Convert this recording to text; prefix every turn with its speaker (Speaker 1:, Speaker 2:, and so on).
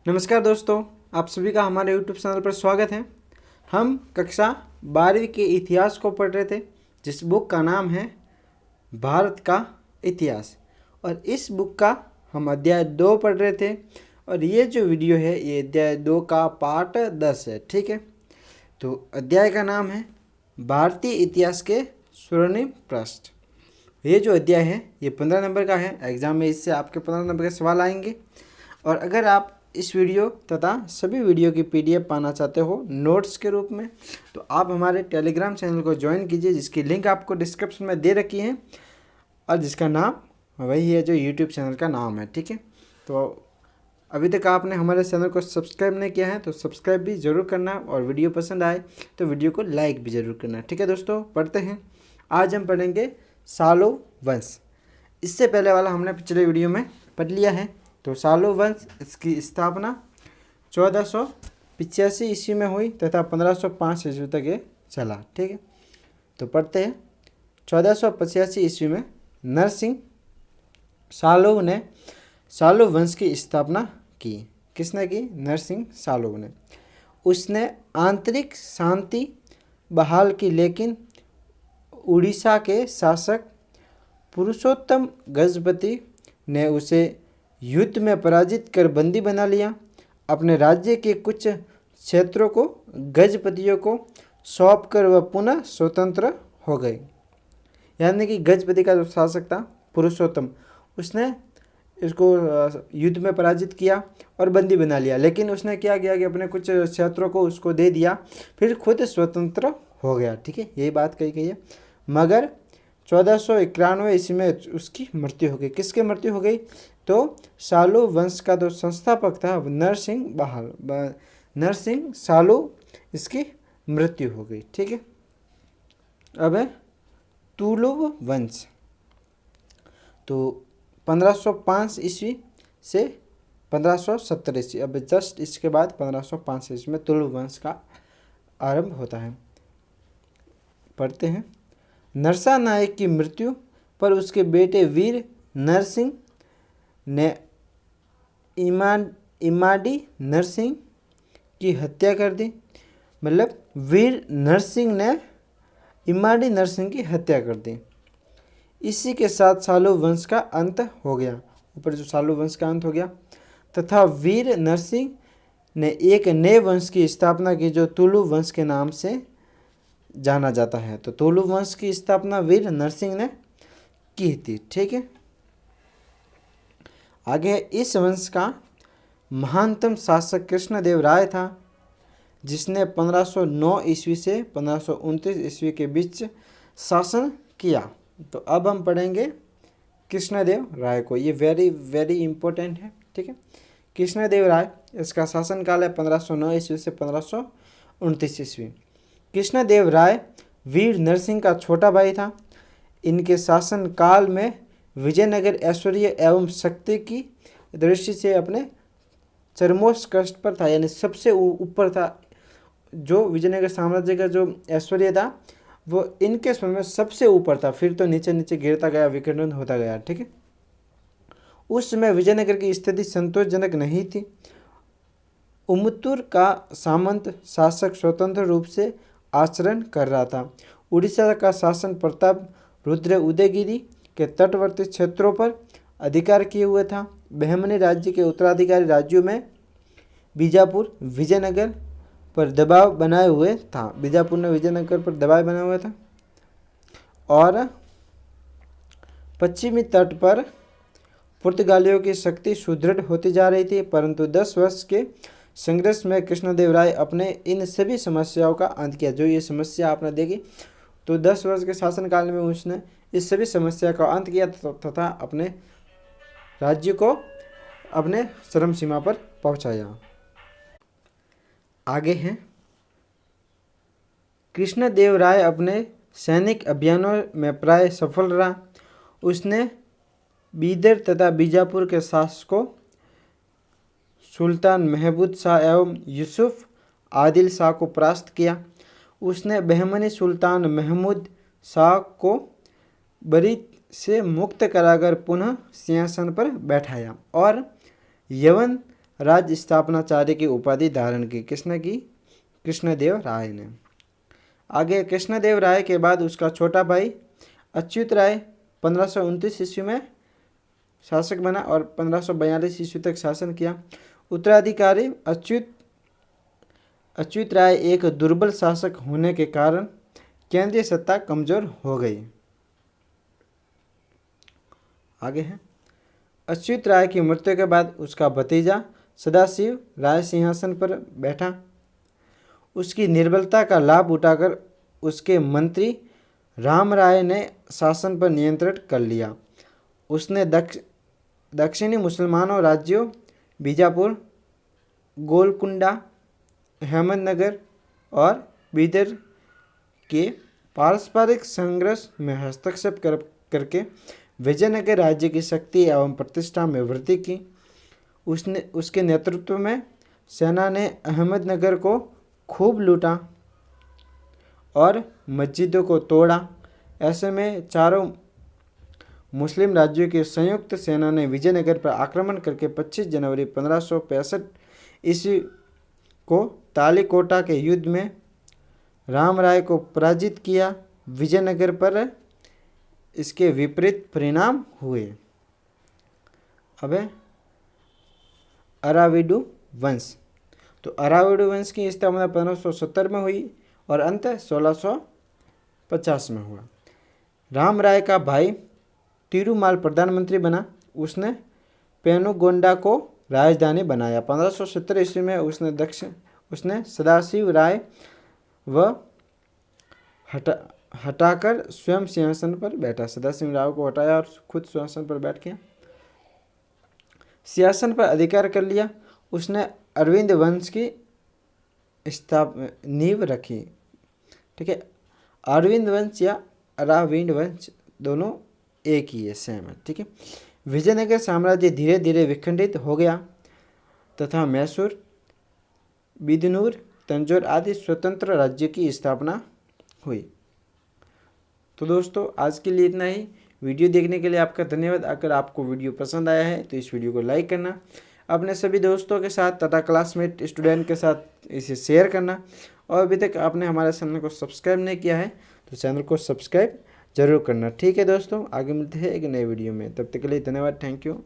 Speaker 1: नमस्कार दोस्तों, आप सभी का हमारे YouTube चैनल पर स्वागत है। हम कक्षा 12वीं के इतिहास को पढ़ रहे थे, जिस बुक का नाम है भारत का इतिहास। और इस बुक का हम अध्याय 2 पढ़ रहे थे। और ये जो वीडियो है ये अध्याय 2 का पार्ट 10 है। ठीक है, तो अध्याय का नाम है भारतीय इतिहास के स्वर्णिम पृष्ठ। ये जो अध्याय है ये 15 नंबर का है। एग्जाम में इससे आपके 15 नंबर के सवाल आएंगे। और अगर आप इस वीडियो तथा सभी वीडियो की PDF पाना चाहते हो नोट्स के रूप में, तो आप हमारे टेलीग्राम चैनल को ज्वाइन कीजिए, जिसकी लिंक आपको डिस्क्रिप्शन में दे रखी है और जिसका नाम वही है जो YouTube चैनल का नाम है। ठीक है, तो अभी तक आपने हमारे चैनल को सब्सक्राइब नहीं किया है तो सब्सक्राइब भी ज़रूर करना, और वीडियो पसंद आए तो वीडियो को लाइक भी ज़रूर करना। ठीक है दोस्तों, पढ़ते हैं। आज हम पढ़ेंगे सालो वंश। इससे पहले वाला हमने पिछले वीडियो में पढ़ लिया है। तो सालो वंश, इसकी स्थापना 1485 ईस्वी में हुई तथा 1505 ईस्वी तक ये चला। ठीक है, तो पढ़ते हैं। 1485 ईस्वी में नरसिंह सालोव ने सालो वंश की स्थापना की। किसने की? नरसिंह सालोव ने। उसने आंतरिक शांति बहाल की, लेकिन उड़ीसा के शासक पुरुषोत्तम गजपति ने उसे युद्ध में पराजित कर बंदी बना लिया। अपने राज्य के कुछ क्षेत्रों को गजपतियों को सौंपकर वह पुनः स्वतंत्र हो गए। यानी कि गजपति का जो शासक था पुरुषोत्तम, उसने इसको युद्ध में पराजित किया और बंदी बना लिया, लेकिन उसने क्या किया कि अपने कुछ क्षेत्रों को उसको दे दिया, फिर खुद स्वतंत्र हो गया। ठीक है, यही बात कही गई है। मगर 1491 ईस्वी में उसकी मृत्यु हो गई। किसकी मृत्यु हो गई? तो सालो वंश का जो संस्थापक था नरसिंह सालो, इसकी मृत्यु हो गई। ठीक है, अब है तुलुव वंश। तो 1505 ईस्वी से 1570 ईस्वी, अब जस्ट इसके बाद 1505 ईस्वी में तुलुव वंश का आरंभ होता है। पढ़ते हैं। नरसा नायक की मृत्यु पर उसके बेटे वीर नरसिंह ने इमाडी नरसिंह की हत्या कर दी। मतलब वीर नरसिंह ने इमाडी नरसिंह की हत्या कर दी। इसी के साथ सालो वंश का अंत हो गया। ऊपर जो सालो वंश का अंत हो गया, तथा वीर नरसिंह ने एक नए वंश की स्थापना की जो तुलु वंश के नाम से जाना जाता है। तो तुलु वंश की स्थापना वीर नरसिंह ने की थी। ठीक है, आगे इस वंश का महानतम शासक कृष्णदेव राय था, जिसने 1509 ईस्वी से 1529 ईस्वी के बीच शासन किया। तो अब हम पढ़ेंगे कृष्णदेव राय को। ये वेरी वेरी इंपॉर्टेंट है। ठीक है, कृष्णदेव राय, इसका शासनकाल है 1509 ईस्वी से 1529 ईस्वी। कृष्णदेव राय वीर नरसिंह का छोटा भाई था। इनके शासन काल में विजयनगर ऐश्वर्य एवं शक्ति की दृष्टि से अपने चरमोत्कर्ष पर था, यानी सबसे ऊपर था। जो विजयनगर साम्राज्य का जो ऐश्वर्य था वो इनके समय में सबसे ऊपर था, फिर तो नीचे नीचे गिरता गया, विखंडन होता गया। ठीक है, उस समय विजयनगर की स्थिति संतोषजनक नहीं थी। उमतूर का सामंत शासक स्वतंत्र रूप से आचरण कर रहा था। उड़ीसा का शासन प्रताप रुद्र उदयगिरी के तटवर्ती क्षेत्रों पर अधिकार किए हुए था। बहमनी राज्य के उत्तराधिकारी राज्यों में बीजापुर विजयनगर पर दबाव बनाए हुए था। बीजापुर ने विजयनगर पर दबाव बनाया हुआ था। और पश्चिमी तट पर पुर्तगालियों की शक्ति सुदृढ़ होती जा रही थी, परंतु 10 वर्ष के संघर्ष में कृष्णदेव राय अपने इन सभी समस्याओं का अंत किया। जो ये समस्या आपने देखी, तो 10 वर्ष के शासनकाल में उसने इस सभी समस्या का अंत किया तथा अपने राज्य को अपने चरम सीमा पर पहुंचाया। आगे हैं कृष्णदेव राय अपने सैनिक अभियानों में प्राय सफल रहा। उसने बीदर तथा बीजापुर के शासकों सुल्तान महमूद शाह एवं यूसुफ आदिल शाह को परास्त किया। उसने बहमनी सुल्तान महमूद शाह को बरी से मुक्त कराकर पुनः सिंहासन पर बैठाया और यवन राज्य स्थापनाचार्य की उपाधि धारण की? किसने की? कृष्णदेव राय ने। आगे कृष्णदेव राय के बाद उसका छोटा भाई अच्युत राय 1529 ईस्वी में शासक बना और 1542 ईस्वी तक शासन किया। उत्तराधिकारी अच्युत राय एक दुर्बल शासक होने के कारण केंद्रीय सत्ता कमजोर हो गई। आगे है अच्युत राय की मृत्यु के बाद उसका भतीजा सदाशिव राय सिंहासन पर बैठा। उसकी निर्बलता का लाभ उठाकर उसके मंत्री राम राय ने शासन पर नियंत्रण कर लिया। उसने दक्षिणी मुसलमानों राज्यों बीजापुर, गोलकुंडा, अहमदनगर और बीदर के पारस्परिक संघर्ष में हस्तक्षेप करके विजयनगर राज्य की शक्ति एवं प्रतिष्ठा में वृद्धि की। उसके नेतृत्व में सेना ने अहमदनगर को खूब लूटा और मस्जिदों को तोड़ा। ऐसे में चारों मुस्लिम राज्यों की संयुक्त सेना ने विजयनगर पर आक्रमण करके 25 जनवरी 1565 ईस्वी को तालीकोटा के युद्ध में राम राय को पराजित किया। विजयनगर पर इसके विपरीत परिणाम हुए। अब अराविडु वंश। तो अराविडु वंश की स्थापना 1570 में हुई और अंत 1650 में हुआ। राम राय का भाई तिरुमाल प्रधानमंत्री बना। उसने पेनुगोंडा को राजधानी बनाया। 1570 ईस्वी में उसने सदाशिव राय व हटाकर स्वयं सिंहासन पर बैठा। सदाशिव राय को हटाया और खुद सिंहासन पर बैठ गया, सिंहासन पर अधिकार कर लिया। उसने अरविंद वंश की नींव रखी। ठीक है, अरविंद वंश या अराविंद वंश दोनों एक ही है, सेम है। ठीक है, विजयनगर साम्राज्य धीरे धीरे विखंडित हो गया तथा मैसूर, बिदनूर, तंजौर आदि स्वतंत्र राज्य की स्थापना हुई। तो दोस्तों आज के लिए इतना ही। वीडियो देखने के लिए आपका धन्यवाद। अगर आपको वीडियो पसंद आया है तो इस वीडियो को लाइक करना, अपने सभी दोस्तों के साथ तथा क्लासमेट स्टूडेंट के साथ इसे शेयर करना और अभी तक आपने हमारे चैनल को सब्सक्राइब नहीं किया है तो चैनल को सब्सक्राइब जरूर करना। ठीक है दोस्तों, आगे मिलते हैं एक नए वीडियो में। तब तक के लिए धन्यवाद। Thank you.